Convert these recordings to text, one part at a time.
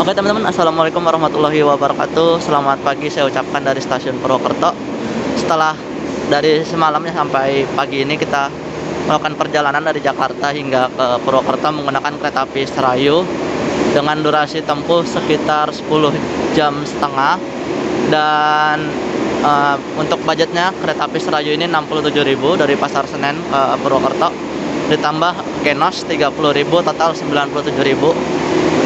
Oke teman-teman, assalamualaikum warahmatullahi wabarakatuh. Selamat pagi saya ucapkan dari stasiun Purwokerto. Setelah dari semalamnya sampai pagi ini kita melakukan perjalanan dari Jakarta hingga ke Purwokerto menggunakan kereta api Serayu dengan durasi tempuh sekitar 10,5 jam. Dan untuk budgetnya kereta api Serayu ini 67.000 dari Pasar Senen ke Purwokerto, ditambah Genos 30.000, total 97.000.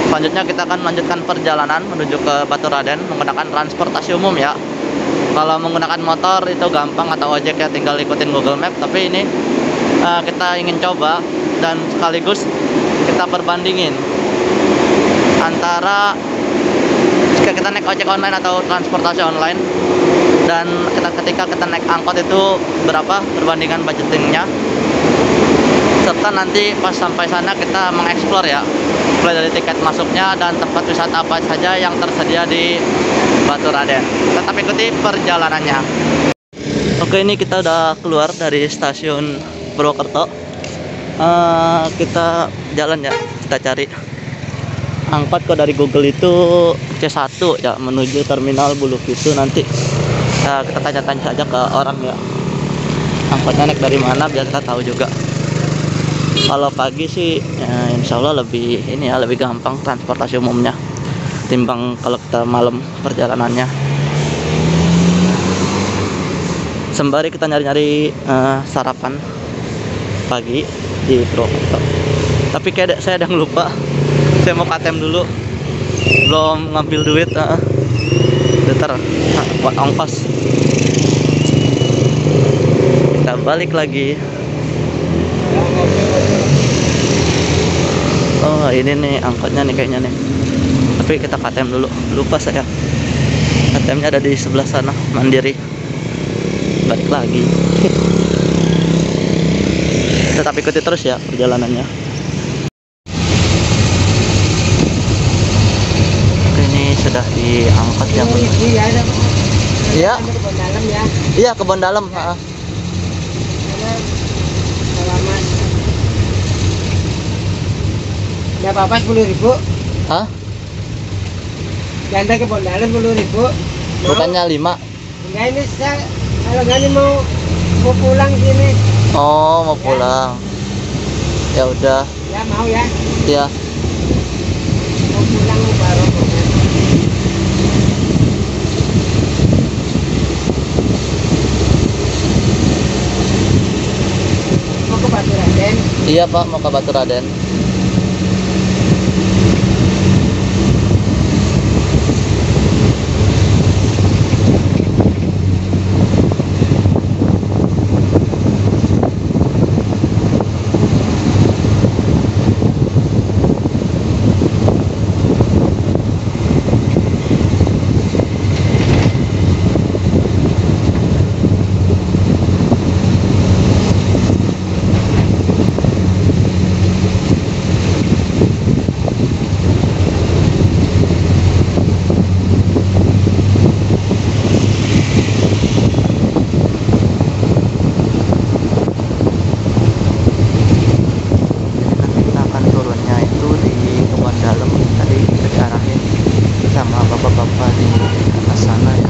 Selanjutnya kita akan melanjutkan perjalanan menuju ke Baturaden menggunakan transportasi umum ya. Kalau menggunakan motor itu gampang, atau ojek ya tinggal ikutin Google Map. Tapi ini kita ingin coba dan sekaligus kita perbandingin antara jika kita naik ojek online atau transportasi online, dan ketika kita naik angkot itu berapa perbandingan budgetingnya, serta nanti pas sampai sana kita mengeksplor ya, mulai dari tiket masuknya dan tempat wisata apa saja yang tersedia di Baturaden. Tetap ikuti perjalanannya. Oke, ini kita udah keluar dari stasiun Purwokerto. Kita jalan ya, kita cari angkot. Kok dari Google itu C1 ya, menuju terminal Bulukitu. Nanti kita tanya-tanya saja ke orang ya, angkotnya naik dari mana biar kita tahu juga. Kalau pagi sih ya, insya Allah lebih ini ya, lebih gampang transportasi umumnya timbang kalau kita malam perjalanannya. Sembari kita nyari-nyari sarapan pagi di Purwokerto. Tapi kayak saya ada yang lupa, saya mau KTM dulu, belum ngambil duit. Bentar, buat ongkos. Kita balik lagi. Oh ini nih angkotnya nih kayaknya nih. Tapi kita KTM dulu, lupa saya. KTM-nya ada di sebelah sana, Mandiri. Balik lagi. Tetap ikuti terus ya perjalanannya. Oke, ini sudah diangkut yang iya. Iya, kebon dalam. Ya apa-apa 10.000. Hah? Ganda ke Bondalan 10.000. Bukannya 5? Enggak, ini saya kalau nggak ini mau pulang sini. Oh, mau pulang. Ya udah. Ya mau ya. Iya. Mau pulang baru. Mau ke Baturaden? Iya, Pak, mau ke Baturaden. Sama bapak-bapak di atas sana ya.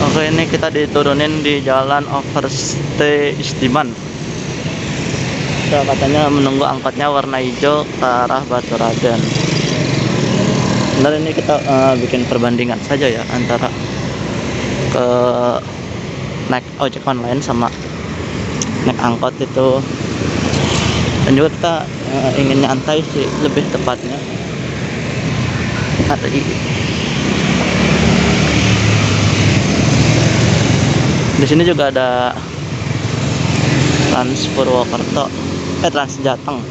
Oke, ini kita diturunin di jalan Overstay Istiman. Katanya menunggu angkotnya warna hijau ke arah Baturaden. Bentar, ini kita bikin perbandingan saja ya antara ke naik ojek online sama naik angkot itu. Dan juga kita ingin nyantai sih lebih tepatnya. Di sini juga ada Trans Purwokerto, Trans Jateng.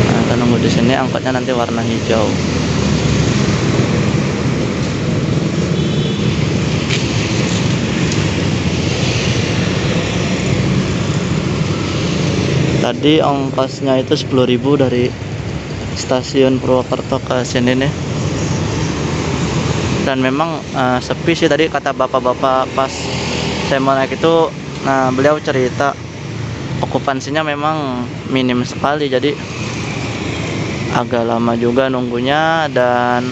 Nah, kita nunggu di sini angkotnya nanti warna hijau. Jadi ongkosnya itu 10.000 dari stasiun Purwokerto ke sini nih. Dan memang sepi sih tadi kata bapak-bapak pas saya mau naik itu. Nah, beliau cerita okupansinya memang minim sekali, jadi agak lama juga nunggunya, dan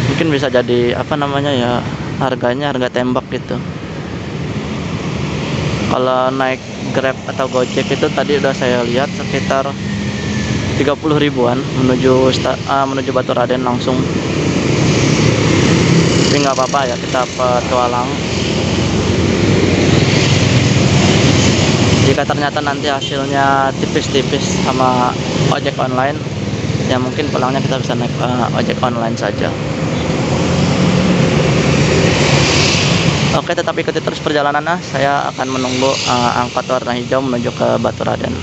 mungkin bisa jadi apa namanya ya, harganya harga tembak gitu. Kalau naik Grab atau Gojek itu tadi udah saya lihat sekitar 30 ribuan menuju Baturaden langsung. Tapi nggak apa-apa ya, kita petualang. Jika ternyata nanti hasilnya tipis-tipis sama ojek online, ya mungkin pulangnya kita bisa naik ojek online saja. Oke, tetap ikuti terus perjalanannya. Saya akan menunggu angkot warna hijau menuju ke Baturaden.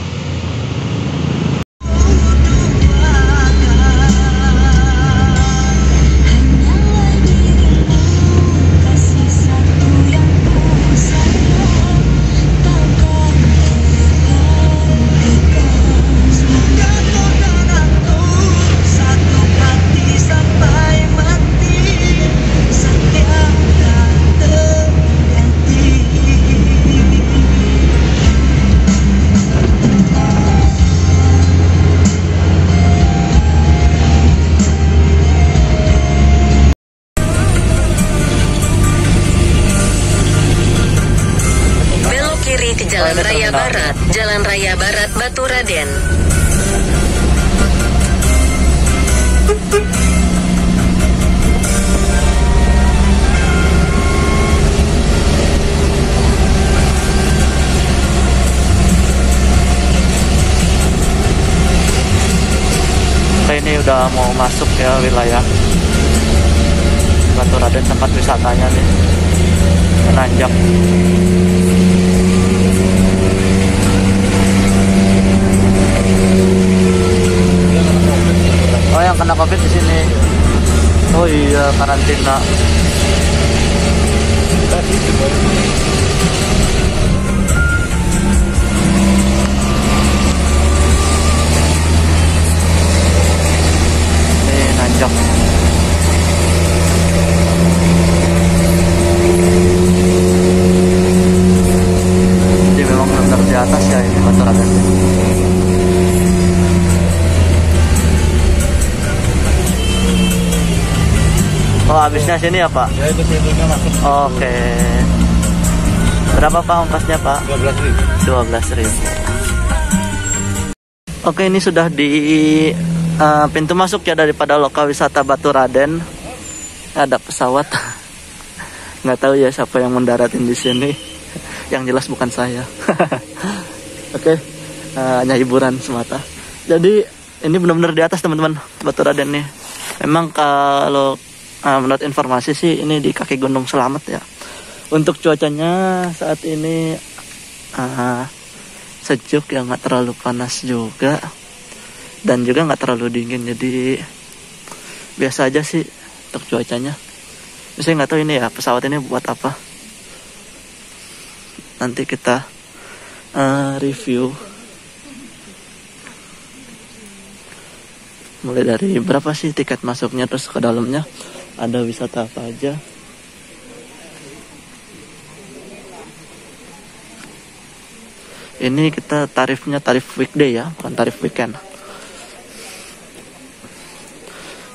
Jalan Raya Barat, Jalan Raya Barat Baturaden. Ini udah mau masuk ya wilayah Baturaden, tempat wisatanya nih, menanjak. Oh, yang kena COVID di sini. Oh iya, karantina. Ini nanjak. Jadi memang benar di atas ya ini Baturaden. Oh, habisnya sini ya Pak? Ya, itu pintunya masuk. Oke. Berapa Pak ongkosnya Pak? 12.000. Oke, ini sudah di pintu masuk ya daripada lokal wisata Baturaden. Ada pesawat. Nggak tahu ya siapa yang mendaratin di sini. Yang jelas bukan saya. Oke, hanya hiburan semata. Jadi ini benar-benar di atas teman-teman, Baturaden nih. Memang kalau menurut informasi sih ini di kaki Gunung Selamet ya. Untuk cuacanya saat ini sejuk ya, nggak terlalu panas juga dan juga nggak terlalu dingin, jadi biasa aja sih untuk cuacanya. Saya nggak tahu ini ya pesawat ini buat apa. Nanti kita review. Mulai dari berapa sih tiket masuknya, terus ke dalamnya ada wisata apa aja. Ini kita tarifnya tarif weekday ya, bukan tarif weekend.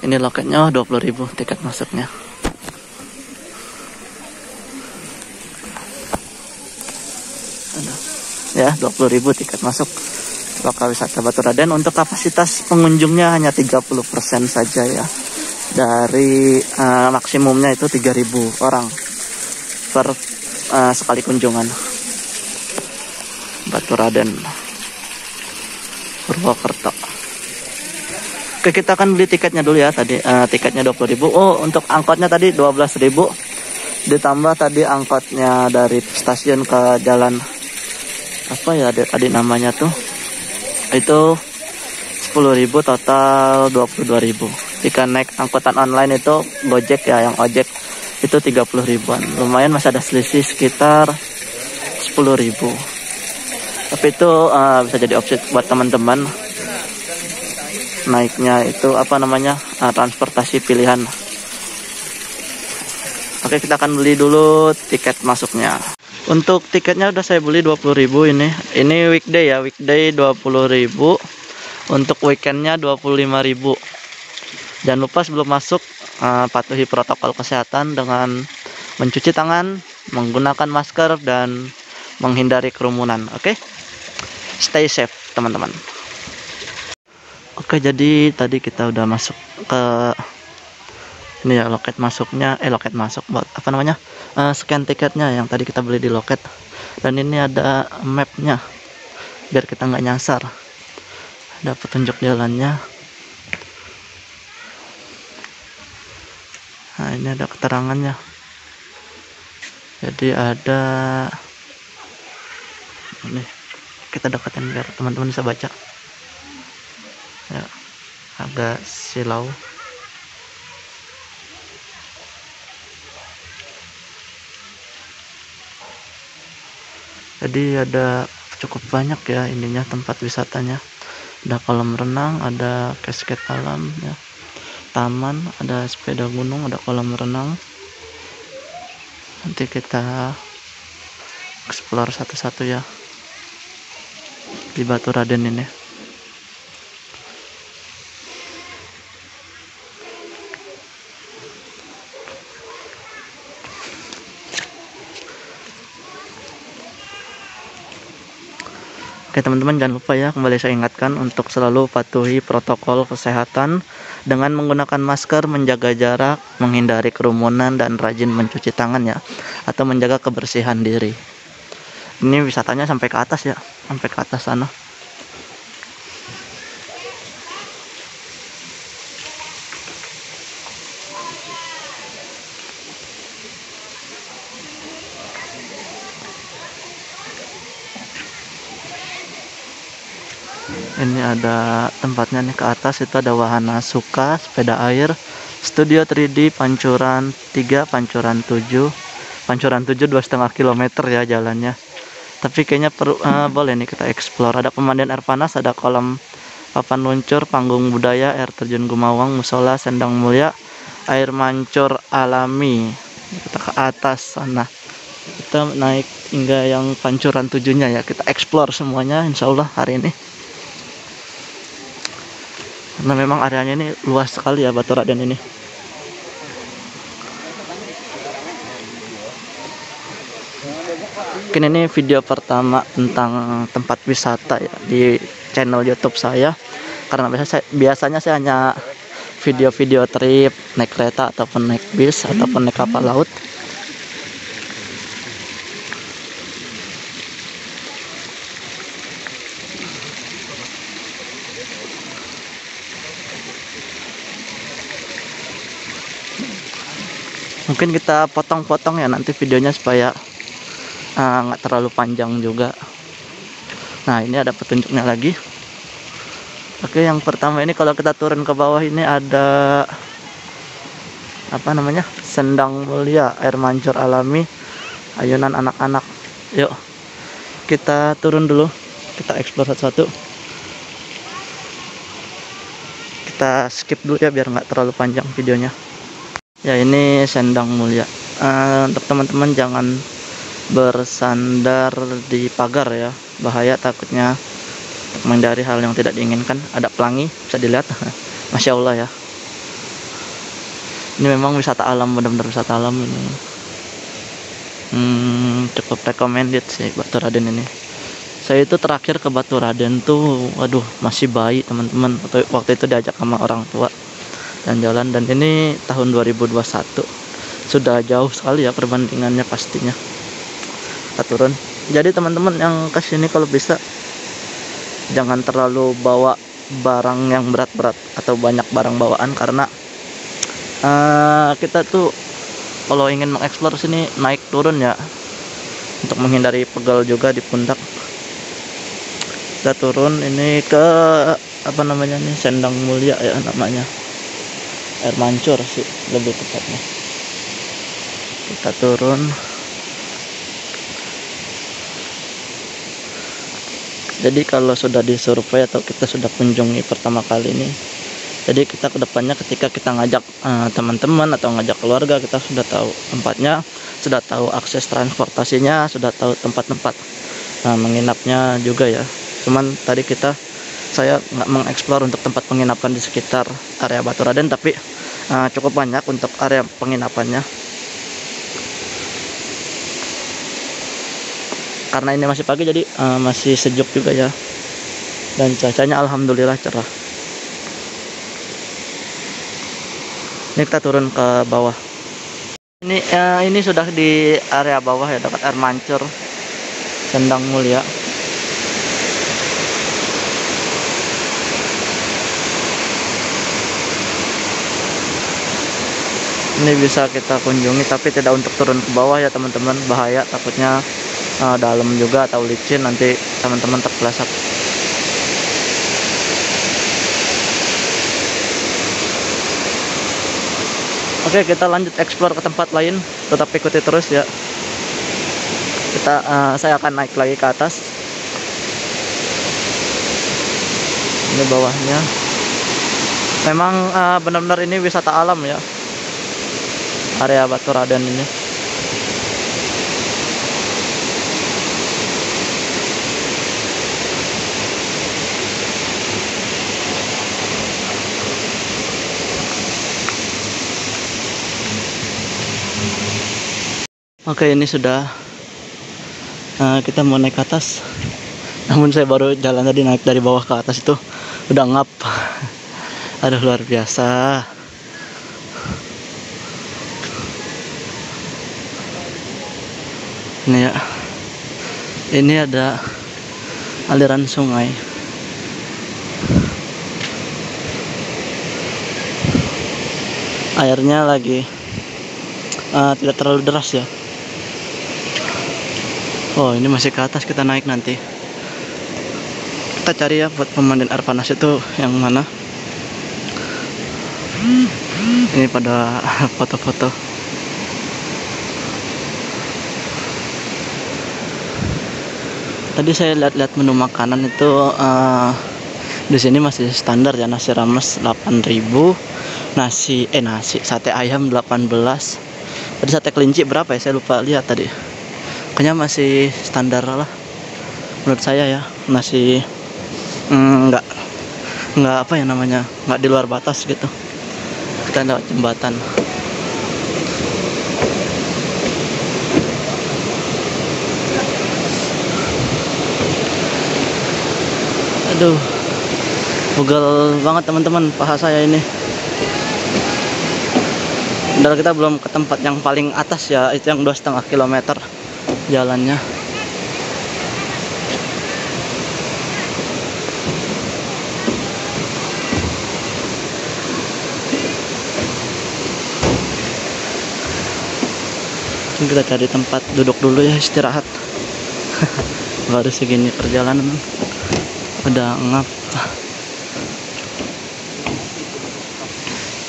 Ini loketnya 20.000 tiket masuknya. Ada ya 20.000 tiket masuk lokal wisata Baturaden. Untuk kapasitas pengunjungnya hanya 30% saja ya. Dari maksimumnya itu 3.000 orang per sekali kunjungan. Baturaden Purwokerto. Oke, kita akan beli tiketnya dulu ya. Tadi tiketnya 20.000. Oh, untuk angkotnya tadi 12.000. Ditambah tadi angkotnya dari stasiun ke jalan apa ya tadi namanya tuh, itu 10.000, total 22.000. Jika naik angkutan online itu Gojek ya, yang ojek itu 30 ribuan. Lumayan, masih ada selisih sekitar 10.000. Tapi itu bisa jadi opsi buat teman-teman naiknya itu apa namanya, transportasi pilihan. Oke, kita akan beli dulu tiket masuknya. Untuk tiketnya udah saya beli 20.000 ini. Ini weekday ya, weekday 20.000. Untuk weekendnya 25.000. Jangan lupa sebelum masuk patuhi protokol kesehatan dengan mencuci tangan, menggunakan masker, dan menghindari kerumunan. Oke, stay safe teman-teman. Oke, jadi tadi kita udah masuk ke ini ya, loket masuknya, loket masuk buat apa namanya, scan tiketnya yang tadi kita beli di loket. Dan ini ada mapnya biar kita nggak nyasar, ada petunjuk jalannya. Nah, ini ada keterangannya, jadi ada ini, kita deketin biar teman-teman bisa baca ya, agak silau. Jadi ada cukup banyak ya ininya, tempat wisatanya. Ada kolam renang, ada cascade alam ya, taman, ada sepeda gunung, ada kolam renang. Nanti kita explore satu-satu ya di Baturaden ini. Oke teman-teman, jangan lupa ya, kembali saya ingatkan untuk selalu patuhi protokol kesehatan dengan menggunakan masker, menjaga jarak, menghindari kerumunan, dan rajin mencuci tangan ya, atau menjaga kebersihan diri. Ini wisatanya sampai ke atas ya, sampai ke atas sana. Ini ada tempatnya nih, ke atas itu ada wahana suka, sepeda air, studio 3D, pancuran 3, pancuran 7. Pancuran 7 2,5 km ya jalannya. Tapi kayaknya perlu boleh nih kita explore. Ada pemandian air panas, ada kolam papan luncur, panggung budaya, air terjun Gumawang, musola, sendang mulia, air mancur alami. Kita ke atas sana. Kita naik hingga yang pancuran 7-nya ya. Kita explore semuanya insyaallah hari ini. Karena memang areanya ini luas sekali ya, Baturaden ini. Mungkin ini video pertama tentang tempat wisata ya di channel YouTube saya. Karena biasanya saya hanya video-video trip, naik kereta ataupun naik bis ataupun naik kapal laut. Mungkin kita potong-potong ya nanti videonya supaya nggak terlalu panjang juga. Nah, ini ada petunjuknya lagi. Oke, yang pertama ini kalau kita turun ke bawah ini ada apa namanya, sendang mulia, air mancur alami, ayunan anak-anak. Yuk kita turun dulu, kita explore satu-satu. Kita skip dulu ya biar nggak terlalu panjang videonya. Ya, ini sendang mulia. Untuk teman-teman jangan bersandar di pagar ya, bahaya, takutnya menghindari hal yang tidak diinginkan. Ada pelangi, bisa dilihat. Masya Allah ya, ini memang wisata alam, benar-benar wisata alam ini. Cukup recommended sih Baturaden ini. Saya itu terakhir ke Baturaden tuh, waduh, masih bayi teman-teman. Waktu itu diajak sama orang tua dan jalan, dan ini tahun 2021, sudah jauh sekali ya perbandingannya pastinya. Kita turun. Jadi teman-teman yang kesini kalau bisa jangan terlalu bawa barang yang berat-berat atau banyak barang bawaan, karena kita tuh kalau ingin mengeksplor sini naik turun ya, untuk menghindari pegal juga di pundak. Kita turun ini ke apa namanya nih, sendang mulia ya namanya, air mancur sih lebih tepatnya. Kita turun. Jadi kalau sudah disurvei atau kita sudah kunjungi pertama kali ini, jadi kita kedepannya ketika kita ngajak teman-teman atau ngajak keluarga, kita sudah tahu tempatnya, sudah tahu akses transportasinya, sudah tahu tempat-tempat menginapnya juga ya. Cuman tadi saya nggak mengeksplor untuk tempat penginapan di sekitar area Baturaden, tapi cukup banyak untuk area penginapannya. Karena ini masih pagi, jadi masih sejuk juga ya, dan cuacanya alhamdulillah cerah. Ini kita turun ke bawah. Ini sudah di area bawah ya, dekat air mancur Sendang Mulia. Ini bisa kita kunjungi, tapi tidak untuk turun ke bawah ya teman-teman, bahaya, takutnya dalam juga atau licin, nanti teman-teman terpeleset. Oke, kita lanjut explore ke tempat lain, tetap ikuti terus ya. Saya akan naik lagi ke atas. Ini bawahnya. Memang benar-benar ini wisata alam ya, area Baturaden ini. Oke, ini sudah kita mau naik ke atas. Namun saya baru jalan tadi, naik dari bawah ke atas itu udah ngap. Aduh, luar biasa. Ini ya, ini ada aliran sungai. Airnya lagi tidak terlalu deras ya. Oh, ini masih ke atas, kita naik nanti. Kita cari ya buat pemandian air panas itu yang mana. Ini pada foto-foto. Tadi saya lihat-lihat menu makanan itu di sini masih standar ya, nasi rames 8.000, nasi sate ayam 18. Tadi sate kelinci berapa ya? Saya lupa lihat tadi. Kayaknya masih standar lah menurut saya ya, masih nggak apa ya namanya, nggak di luar batas gitu. Kita lewat jembatan. Aduh, pegel banget teman-teman paha saya ini. Dan kita belum ke tempat yang paling atas ya, itu yang 2,5 km jalannya. Kita cari tempat duduk dulu ya, istirahat. Baru segini perjalanan udah ngap.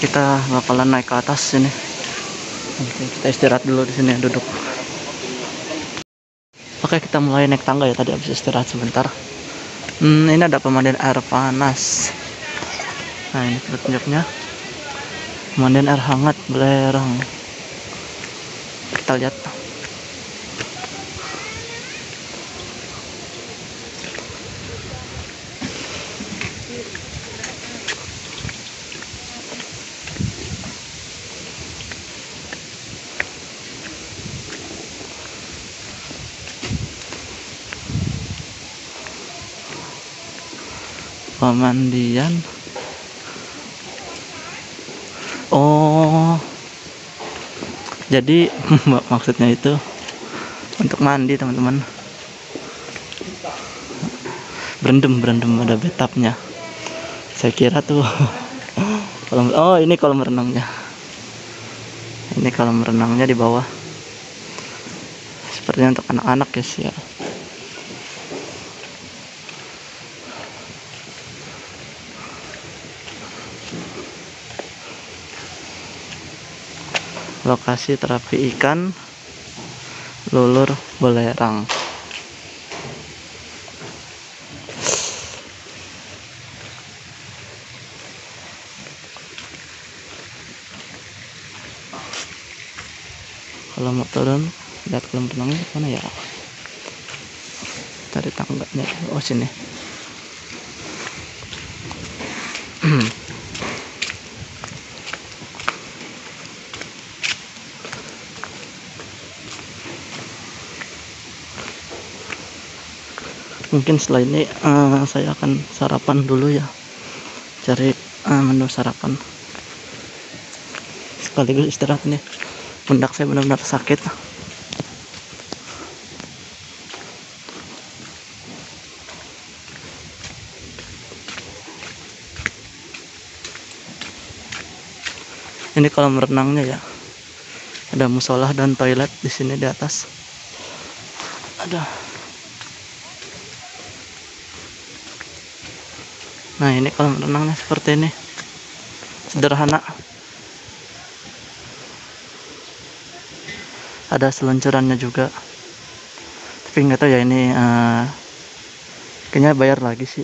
Kita bakalan naik ke atas sini. Oke, kita istirahat dulu di sini, duduk. Oke, kita mulai naik tangga ya, tadi habis istirahat sebentar. Ini ada pemandian air panas. Nah, ini petunjuknya. Pemandian air hangat belerang. Kita lihat. Pemandian. Oh, jadi maksudnya itu untuk mandi teman-teman. Berendam ada bathtubnya. Saya kira tuh kolam. Oh, ini kolam renangnya. Ini kolam renangnya di bawah. Sepertinya untuk anak-anak guys ya. Lokasi terapi ikan Lulur Belerang. kalau mau turun lihat kolam renangnya mana ya, cari tangganya. Oh sini. Mungkin setelah ini saya akan sarapan dulu ya, cari menu sarapan sekaligus istirahat nih, pundak saya benar-benar sakit. Ini kolam renangnya ya, ada musola dan toilet di sini di atas. Ada. Nah ini kolam renangnya seperti ini, sederhana. Ada seluncurannya juga, tapi nggak tahu ya ini kayaknya bayar lagi sih,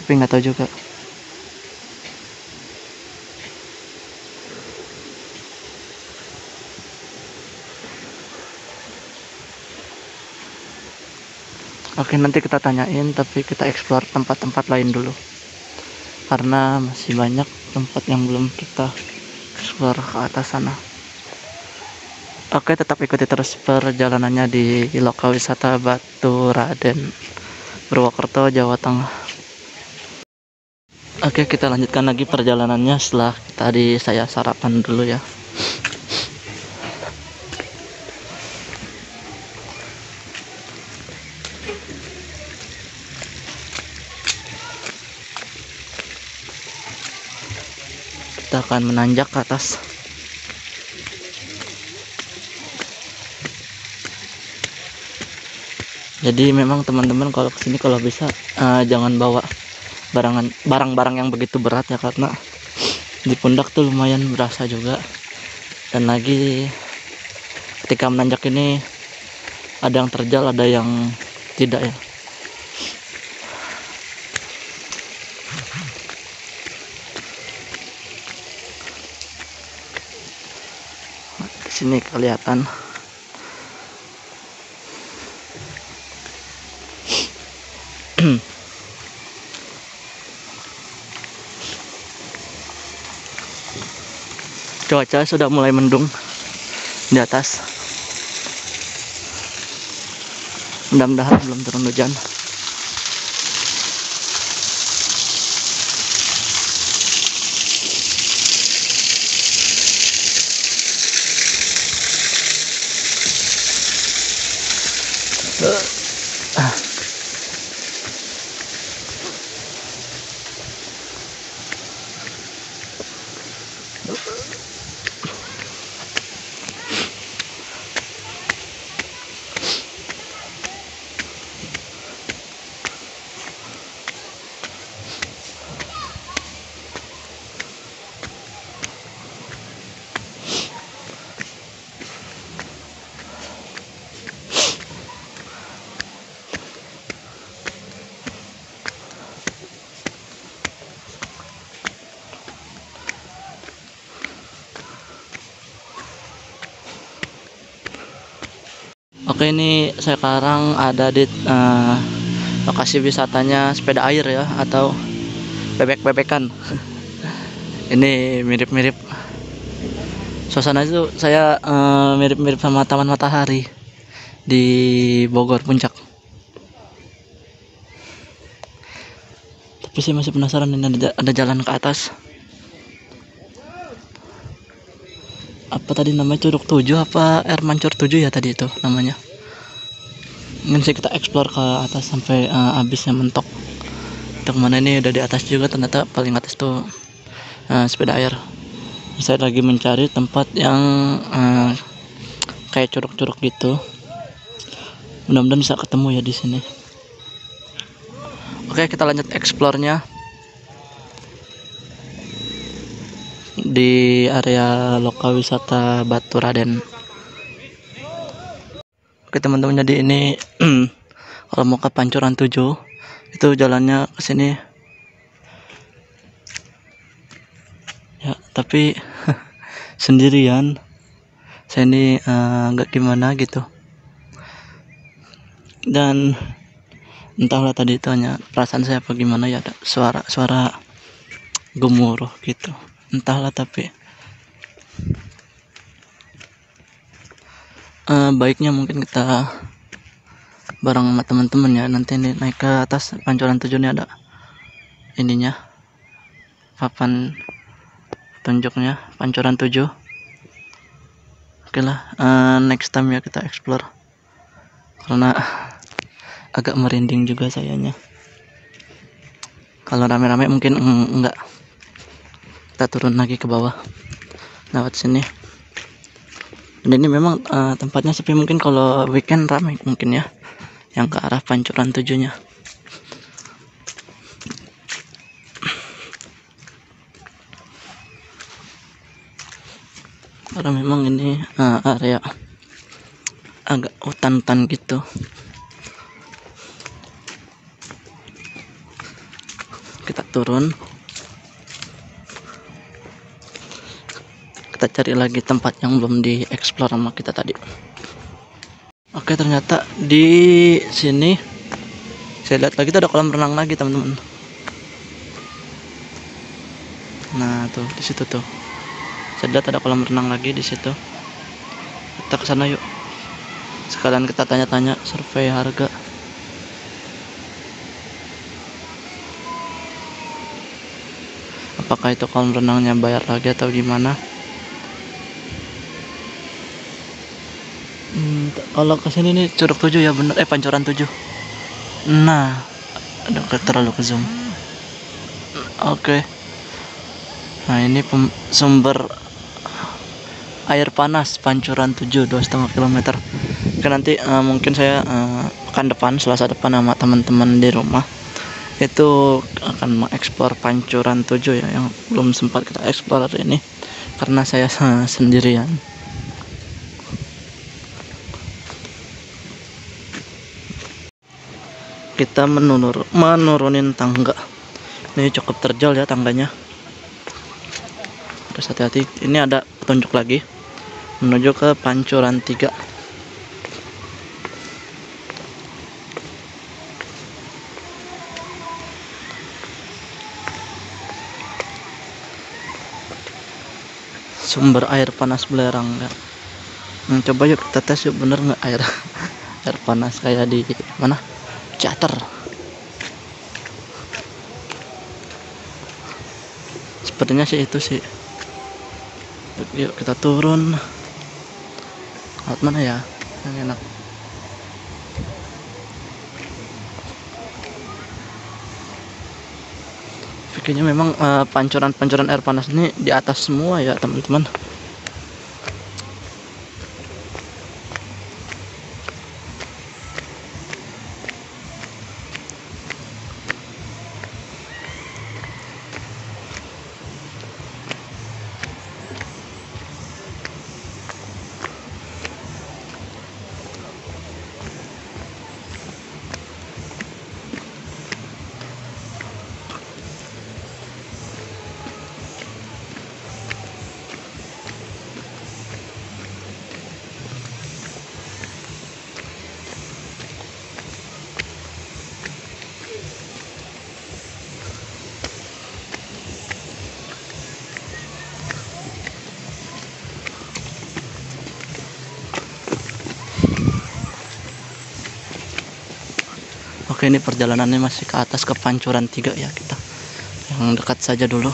tapi nggak tahu juga. Oke, nanti kita tanyain, tapi kita explore tempat-tempat lain dulu karena masih banyak tempat yang belum kita explore ke atas sana. Oke, tetap ikuti terus perjalanannya di lokal wisata Baturaden, Purwokerto, Jawa Tengah. Oke, kita lanjutkan lagi perjalanannya setelah tadi saya sarapan dulu ya. Kita akan menanjak ke atas. Jadi memang teman-teman kalau kesini kalau bisa jangan bawa barang-barang yang begitu berat ya, karena di pundak tuh lumayan berasa juga. Dan lagi ketika menanjak ini ada yang terjal, ada yang tidak ya. Di sini kelihatan. Cuaca sudah mulai mendung di atas. Mudah-mudahan belum turun hujan. Oke, ini sekarang ada di lokasi wisatanya sepeda air ya, atau bebek-bebekan. Ini mirip-mirip suasana itu, saya mirip-mirip sama Taman Matahari di Bogor Puncak. Tapi saya masih penasaran, ini ada jalan ke atas. Apa tadi namanya, Curug 7 apa Air Mancur 7 ya tadi itu namanya. Mungkin sih kita explore ke atas sampai habisnya mentok. Untuk mana ini udah di atas juga, ternyata paling atas tuh sepeda air. Saya lagi mencari tempat yang kayak curug-curug gitu. Mudah-mudahan bisa ketemu ya di sini. Oke, kita lanjut explore-nya di area lokal wisata Baturaden. Oke teman-teman, jadi ini kalau mau ke Pancuran 7 itu jalannya ke sini ya, tapi sendirian. Saya ini nggak gimana gitu. Dan entahlah tadi itu hanya perasaan saya apa gimana ya, ada suara gemuruh gitu. Entahlah, tapi baiknya mungkin kita bareng sama teman-teman ya. Nanti ini naik ke atas Pancoran 7 ini ada ininya, papan tunjuknya Pancoran 7. Oke lah, next time ya kita explore, karena agak merinding juga sayanya. Kalau rame-rame mungkin enggak, kita turun lagi ke bawah lewat sini. Dan ini memang tempatnya sepi, mungkin kalau weekend ramai mungkin ya, yang ke arah Pancoran 7 nya. Karena memang ini area agak hutan-hutan gitu. Kita turun, kita cari lagi tempat yang belum dieksplor sama kita tadi. Oke, ternyata di sini saya lihat lagi tuh ada kolam renang lagi, teman-teman. Nah tuh di situ tuh, saya lihat ada kolam renang lagi di situ. Kita ke sana yuk, sekalian kita tanya-tanya, survei harga. Apakah itu kolam renangnya bayar lagi atau gimana? Kalau kesini nih Curug 7 ya bener, Pancoran 7. Nah, aduh terlalu ke zoom. Oke. Nah ini sumber air panas Pancoran 7, 2,5 km. Oke, nanti mungkin saya pekan depan, Selasa depan sama teman-teman di rumah itu akan mengeksplor Pancoran 7 ya, yang belum sempat kita eksplor hari ini karena saya sendirian. Kita menurunin tangga. Ini cukup terjal ya tangganya. Terus hati-hati, ini ada petunjuk lagi menuju ke Pancoran 3. Sumber air panas belerang ya. Coba yuk kita tes yuk, bener nggak air panas kayak di mana, Ciater. Sepertinya sih itu sih. Yuk kita turun. Laut mana ya yang enak? Kayaknya memang pancuran air panas ini di atas semua ya teman-teman. Oke, ini perjalanannya masih ke atas ke Pancoran 3 ya, kita yang dekat saja dulu.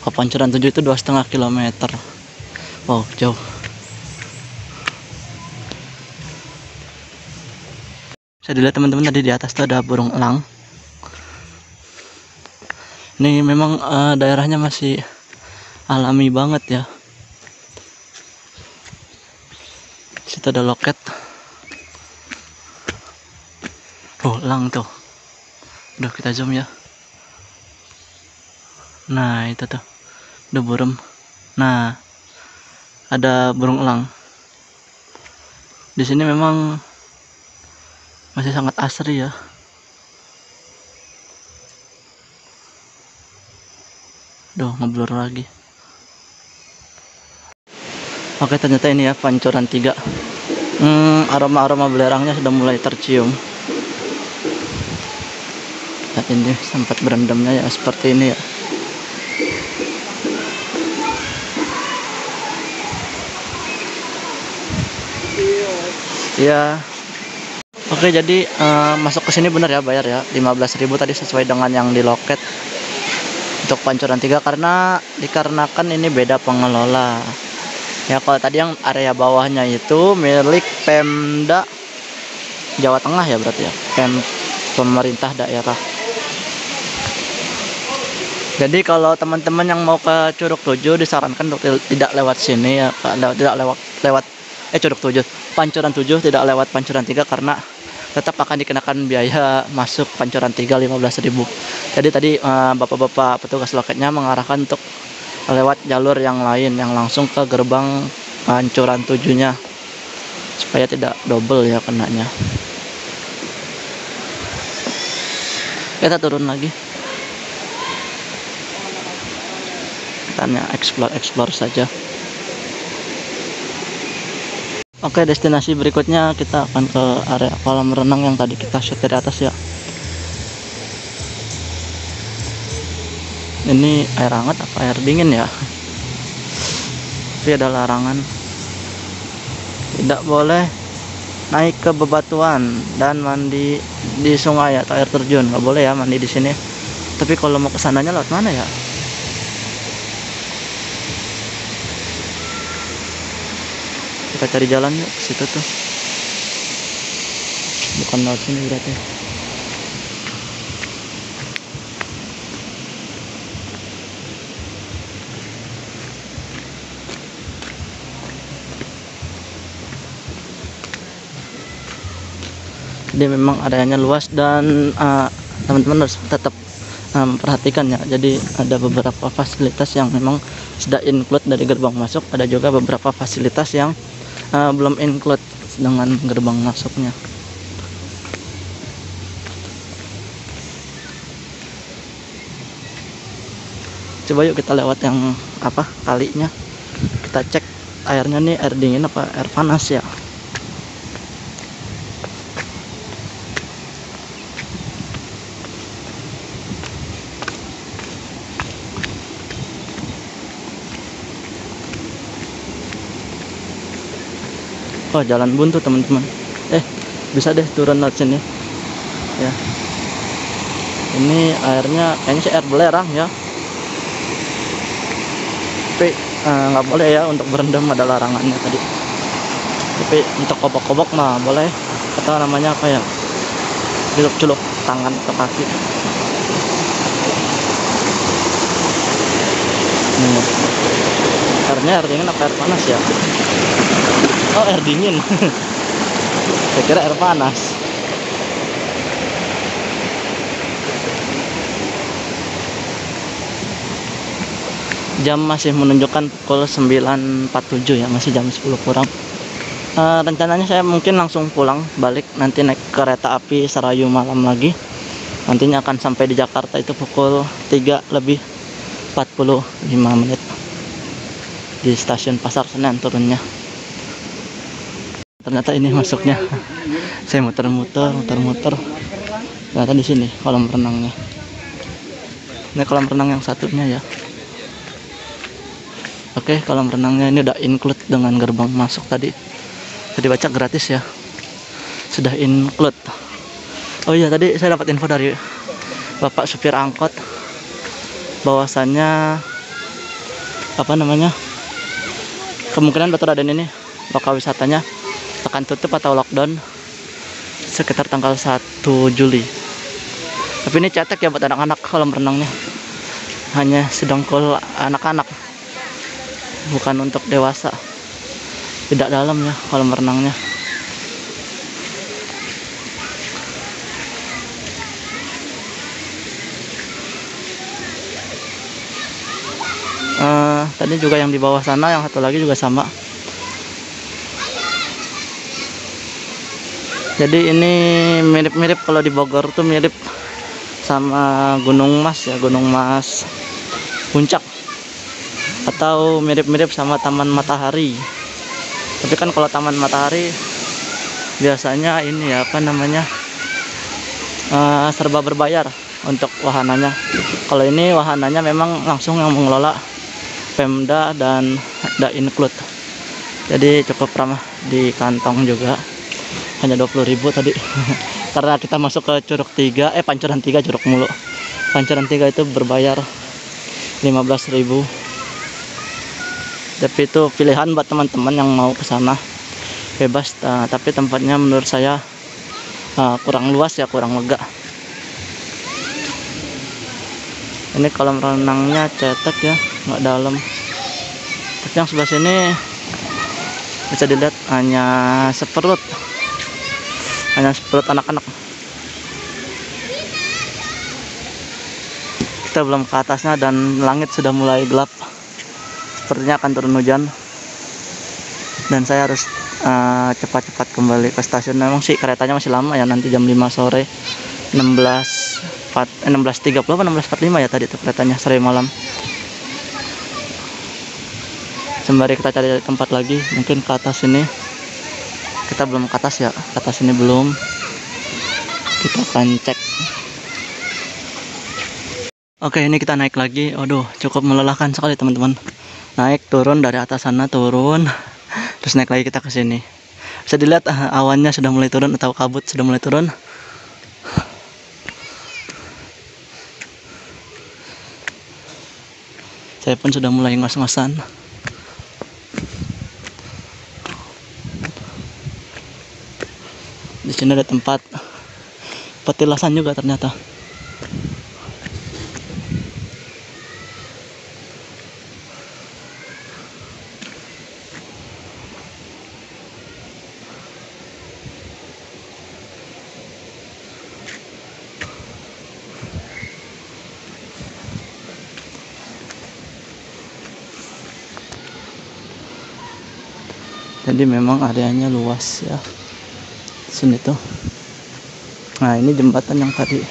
Ke Pancoran 7 itu 2,5 km. Wow, jauh. Saya dilihat teman-teman tadi di atas tuh ada burung elang. Ini memang daerahnya masih alami banget ya. Situ ada loket. Oh, elang tuh. Udah kita zoom ya. Nah, itu tuh. Udah burung. Nah, ada burung elang. Di sini memang masih sangat asri ya. Duh, ngeblur lagi. Oke, ternyata ini ya Pancoran 3. Aroma-aroma belerangnya sudah mulai tercium. Nah, ini sempat berendamnya ya seperti ini ya. Ya. Oke, jadi masuk ke sini benar ya, bayar ya 15.000 tadi sesuai dengan yang di loket untuk Pancoran 3 karena dikarenakan ini beda pengelola. Ya, kalau tadi yang area bawahnya itu milik Pemda Jawa Tengah ya berarti ya, pemerintah daerah. Jadi kalau teman-teman yang mau ke Curug 7 disarankan untuk tidak lewat sini ya, tidak lewat Curug 7, Pancoran 7, tidak lewat Pancoran 3 karena tetap akan dikenakan biaya masuk Pancoran 3 15.000. Jadi tadi bapak-bapak petugas loketnya mengarahkan untuk lewat jalur yang lain yang langsung ke gerbang Pancoran 7-nya supaya tidak double ya kenanya. Kita turun lagi. Kita hanya explore saja. Oke, destinasi berikutnya kita akan ke area kolam renang yang tadi kita shoot dari atas ya. Ini air hangat apa air dingin ya? Tapi ada larangan, tidak boleh naik ke bebatuan dan mandi di sungai atau air terjun, nggak boleh ya mandi di sini. Tapi kalau mau kesananya lewat mana ya? Kita cari jalan yuk ke situ tuh. Bukan lewat sini berarti. Jadi memang areanya luas dan teman-teman harus tetap memperhatikan ya. Jadi ada beberapa fasilitas yang memang sudah include dari gerbang masuk, ada juga beberapa fasilitas yang belum include dengan gerbang masuknya. Coba yuk kita lewat yang apa kalinya, kita cek airnya nih air dingin apa air panas ya. Oh, jalan buntu teman-teman. Bisa deh turun lewat sini ya. Ini airnya kayaknya sih air belerang ya, tapi nggak boleh ya untuk berendam, ada larangannya tadi. Tapi untuk kobok-kobok mah boleh, atau namanya apa ya, celuk-celuk tangan atau kaki. Airnya air dingin apa air panas ya? Oh, air dingin. Saya kira air panas. Jam masih menunjukkan pukul 9.47 ya, masih jam 10 kurang. Rencananya saya mungkin langsung pulang balik, nanti naik kereta api Serayu malam lagi. Nantinya akan sampai di Jakarta itu pukul 3:45 di stasiun Pasar Senen turunnya. Ternyata ini masuknya. Saya muter-muter. Ternyata di sini kolam renangnya. Ini kolam renang yang satunya ya. Oke, kolam renangnya ini udah include dengan gerbang masuk tadi. Tadi baca gratis ya. Sudah include. Oh iya, tadi saya dapat info dari Bapak supir angkot bahwasannya apa namanya? Kemungkinan Baturaden ini lokal wisatanya akan tutup atau lockdown sekitar tanggal 1 Juli. Tapi ini cetek ya buat anak-anak kolam renangnya. Hanya sedangkul anak-anak, bukan untuk dewasa. Tidak dalam ya kolam renangnya. Tadi juga yang di bawah sana, yang satu lagi juga sama. Jadi ini mirip-mirip, kalau di Bogor tuh mirip sama Gunung Mas ya, Gunung Mas Puncak, atau mirip-mirip sama Taman Matahari Tapi kan kalau Taman Matahari biasanya ini ya, apa namanya, serba berbayar untuk wahananya. Kalau ini wahananya memang langsung yang mengelola Pemda dan ada include, jadi cukup ramah di kantong juga. Hanya 20.000 tadi karena kita masuk ke Curug 3, Pancuran 3, Curug Mulu. Pancuran 3 itu berbayar 15.000. Tapi itu pilihan buat teman-teman yang mau ke sana, bebas. Tapi tempatnya menurut saya kurang luas ya, kurang lega. Ini kolam renangnya cetek ya, nggak dalam. Tapi yang sebelah sini bisa dilihat hanya seperut anak-anak. Kita belum ke atasnya dan langit sudah mulai gelap, sepertinya akan turun hujan dan saya harus cepat-cepat kembali ke stasiun. Memang sih keretanya masih lama ya, nanti jam 5 sore, 16.30 apa 16.45 ya tadi tuh keretanya, sore malam. Sembari kita cari tempat lagi, mungkin ke atas ini. Kita belum ke atas ya, ke atas ini belum. Kita akan cek. Oke, ini kita naik lagi. Aduh, cukup melelahkan sekali teman-teman. Naik turun dari atas sana, turun, terus naik lagi kita ke sini. Bisa dilihat awannya sudah mulai turun atau kabut sudah mulai turun. Saya pun sudah mulai ngos-ngosan. Di sini ada tempat petilasan juga ternyata. Jadi memang areanya luas ya sini tuh. Nah, ini jembatan yang tadi.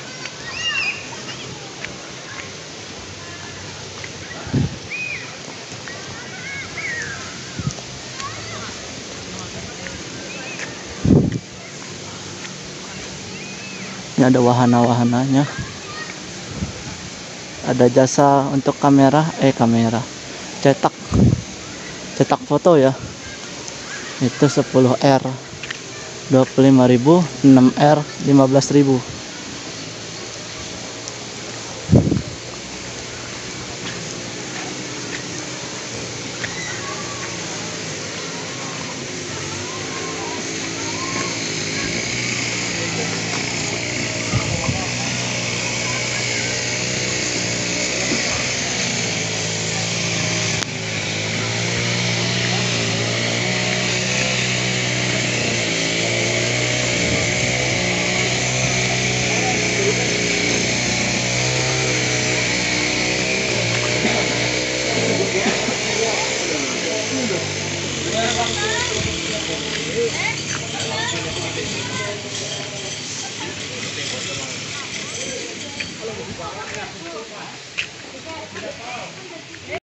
Ini ada wahana-wahananya. Ada jasa untuk kamera cetak foto ya. Itu 10R 25.000, 6R 15.000.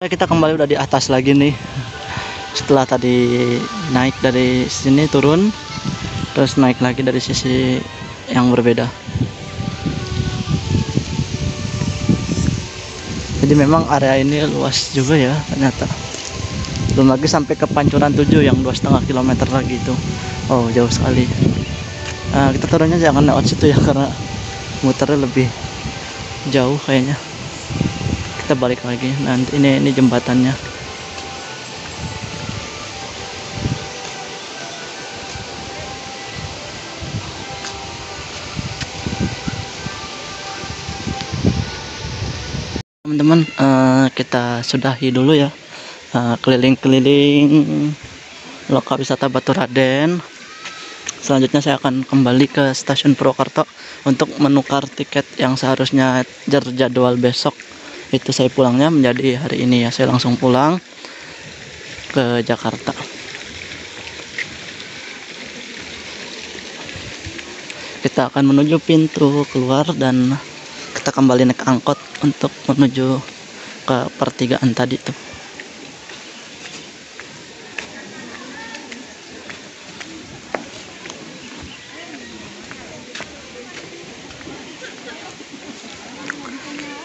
Kita kembali udah di atas lagi nih. Setelah tadi naik dari sini turun, terus naik lagi dari sisi yang berbeda. Jadi memang area ini luas juga ya ternyata. Belum lagi sampai ke Pancuran 7 yang 2,5 km lagi itu. Oh, jauh sekali. Kita turunnya jangan lewat situ ya, karena muternya lebih jauh kayaknya. Kita balik lagi. Nanti ini jembatannya. Teman-teman, kita sudahi dulu ya keliling-keliling lokal wisata Baturaden. Selanjutnya saya akan kembali ke stasiun Purwokerto untuk menukar tiket yang seharusnya jadwal besok. Itu saya pulangnya menjadi hari ini ya. Saya langsung pulang ke Jakarta. Kita akan menuju pintu keluar dan kita kembali naik angkot untuk menuju ke pertigaan tadi tuh.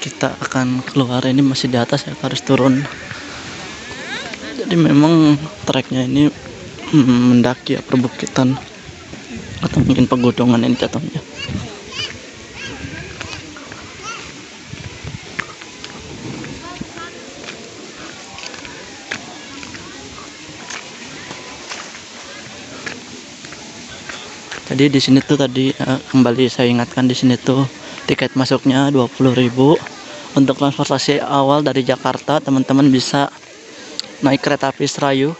kita akan keluar. Ini masih di atas ya, harus turun. Jadi memang treknya ini mendaki ya, perbukitan atau mungkin pegunungan ini jatuhnya. Jadi di sini tuh tadi kembali saya ingatkan, di sini tuh tiket masuknya 20.000. Untuk transportasi awal dari Jakarta teman-teman bisa naik kereta api Serayu.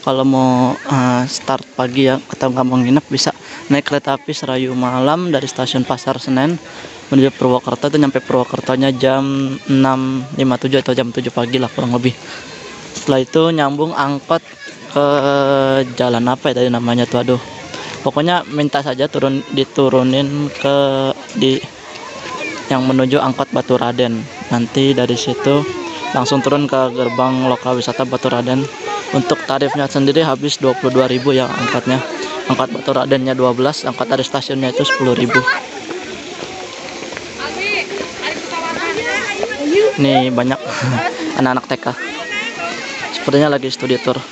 Kalau mau start pagi ya atau nggak mau nginep, bisa naik kereta api Serayu malam dari stasiun Pasar Senen menuju Purwokerto. Itu nyampe Purwokertonya jam 6.57 atau jam 7 pagi lah kurang lebih. Setelah itu nyambung angkot ke jalan apa ya tadi namanya tuh, aduh. Pokoknya minta saja diturunin di yang menuju angkot Baturaden. Nanti dari situ langsung turun ke gerbang lokal wisata Baturaden. Untuk tarifnya sendiri habis 22.000 ya angkotnya. Angkot Baturadennya 12, angkot dari stasiunnya itu 10.000. Ini banyak anak-anak TK. Sepertinya lagi studi tour.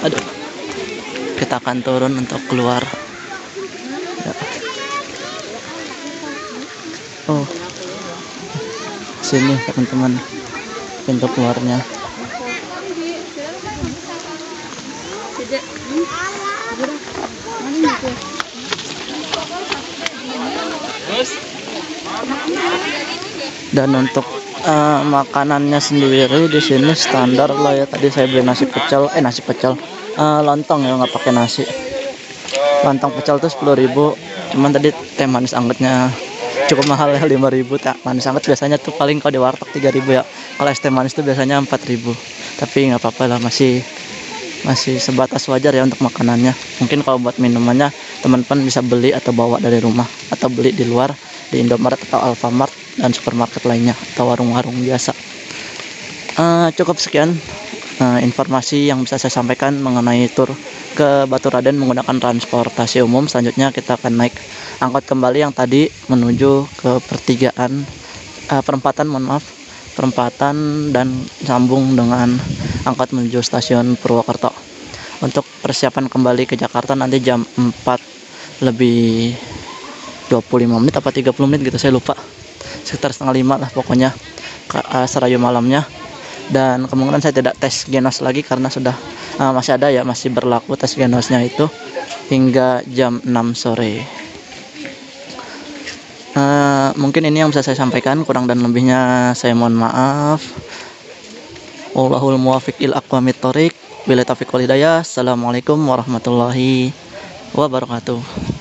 Aduh. Kita akan turun untuk keluar ya. Oh, sini teman-teman pintu keluarnya. Dan untuk makanannya sendiri di sini standar lah ya. Tadi saya beli nasi pecel, lontong ya, nggak pakai nasi. Lontong pecel tuh 10.000. Cuman tadi teh manis angetnya cukup mahal ya, 5.000. Teh manis anget biasanya tuh paling kalau di warteg 3.000 ya. Kalau es teh manis tuh biasanya 4.000. Tapi nggak apa-apa lah, masih sebatas wajar ya untuk makanannya. Mungkin kalau buat minumannya teman-teman bisa beli atau bawa dari rumah, atau beli di luar di Indomaret atau Alfamart dan supermarket lainnya atau warung-warung biasa. Cukup sekian informasi yang bisa saya sampaikan mengenai tur ke Baturaden menggunakan transportasi umum. Selanjutnya kita akan naik angkot kembali yang tadi menuju ke perempatan dan sambung dengan angkot menuju stasiun Purwokerto. Untuk persiapan kembali ke Jakarta nanti jam 4 lebih 25 menit apa 30 menit gitu, saya lupa. Sekitar setengah 5 lah pokoknya ke Serayu malamnya. Dan kemungkinan saya tidak tes genos lagi karena sudah masih ada ya, masih berlaku tes genosnya itu hingga jam 6 sore. Mungkin ini yang bisa saya sampaikan, kurang dan lebihnya saya mohon maaf. Wallahul muwaffiq ila aqwamit thoriq. Billahi taufiq wal hidayah. Assalamualaikum warahmatullahi wabarakatuh.